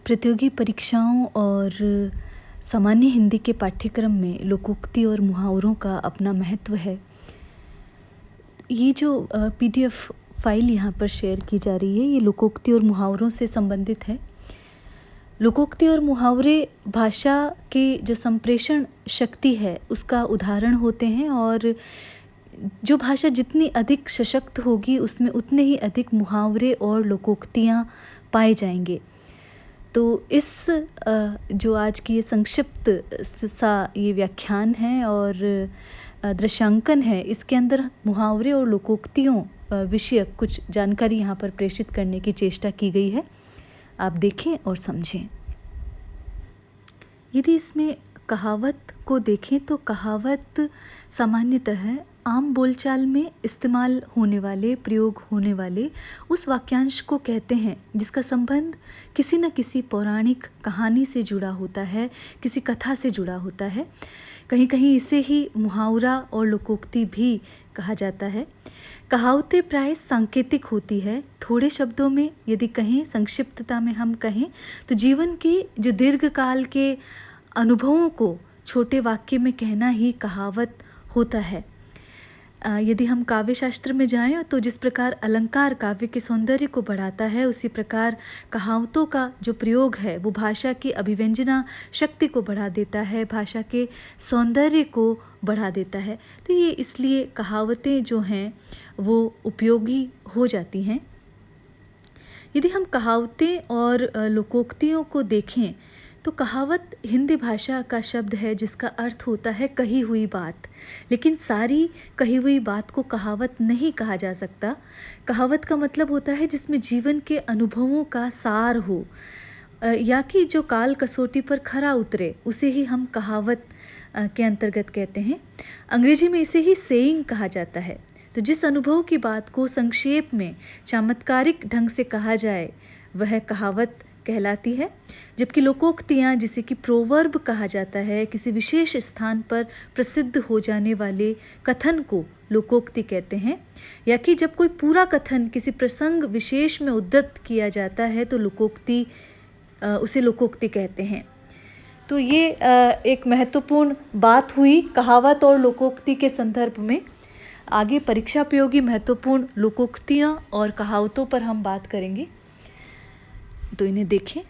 प्रतियोगी परीक्षाओं और सामान्य हिंदी के पाठ्यक्रम में लोकोक्ति और मुहावरों का अपना महत्व है। ये जो पीडीएफ फाइल यहाँ पर शेयर की जा रही है, ये लोकोक्ति और मुहावरों से संबंधित है। लोकोक्ति और मुहावरे भाषा के जो संप्रेषण शक्ति है उसका उदाहरण होते हैं, और जो भाषा जितनी अधिक सशक्त होगी उसमें उतने ही अधिक मुहावरे और लोकोक्तियाँ पाए जाएंगे। तो इस जो आज की ये संक्षिप्त सा ये व्याख्यान है और दृश्यांकन है, इसके अंदर मुहावरे और लोकोक्तियों विषयक कुछ जानकारी यहाँ पर प्रेषित करने की चेष्टा की गई है। आप देखें और समझें। यदि इसमें कहावत को देखें तो कहावत सामान्यतः आम बोलचाल में इस्तेमाल होने वाले, प्रयोग होने वाले उस वाक्यांश को कहते हैं जिसका संबंध किसी न किसी पौराणिक कहानी से जुड़ा होता है, किसी कथा से जुड़ा होता है। कहीं कहीं इसे ही मुहावरा और लोकोक्ति भी कहा जाता है। कहावतें प्राय सांकेतिक होती है। थोड़े शब्दों में यदि कहें, संक्षिप्तता में हम कहें तो जीवन के जो दीर्घकाल के अनुभवों को छोटे वाक्य में कहना ही कहावत होता है। यदि हम काव्य शास्त्र में जाएं तो जिस प्रकार अलंकार काव्य के सौंदर्य को बढ़ाता है, उसी प्रकार कहावतों का जो प्रयोग है वो भाषा की अभिव्यंजना शक्ति को बढ़ा देता है, भाषा के सौंदर्य को बढ़ा देता है। तो ये इसलिए कहावतें जो हैं वो उपयोगी हो जाती हैं। यदि हम कहावतें और लोकोक्तियों को देखें तो कहावत हिंदी भाषा का शब्द है जिसका अर्थ होता है कही हुई बात, लेकिन सारी कही हुई बात को कहावत नहीं कहा जा सकता। कहावत का मतलब होता है जिसमें जीवन के अनुभवों का सार हो, या कि जो काल कसौटी पर खरा उतरे, उसे ही हम कहावत के अंतर्गत कहते हैं। अंग्रेजी में इसे ही सेइंग कहा जाता है। तो जिस अनुभव की बात को संक्षेप में चमत्कारिक ढंग से कहा जाए वह कहावत कहलाती है, जबकि लोकोक्तियाँ, जिसे कि प्रोवर्ब कहा जाता है, किसी विशेष स्थान पर प्रसिद्ध हो जाने वाले कथन को लोकोक्ति कहते हैं, या कि जब कोई पूरा कथन किसी प्रसंग विशेष में उद्धृत किया जाता है तो उसे लोकोक्ति कहते हैं। तो ये एक महत्वपूर्ण बात हुई कहावत और लोकोक्ति के संदर्भ में। आगे परीक्षापयोगी महत्वपूर्ण लोकोक्तियाँ और कहावतों पर हम बात करेंगे, तो इन्हें देखें।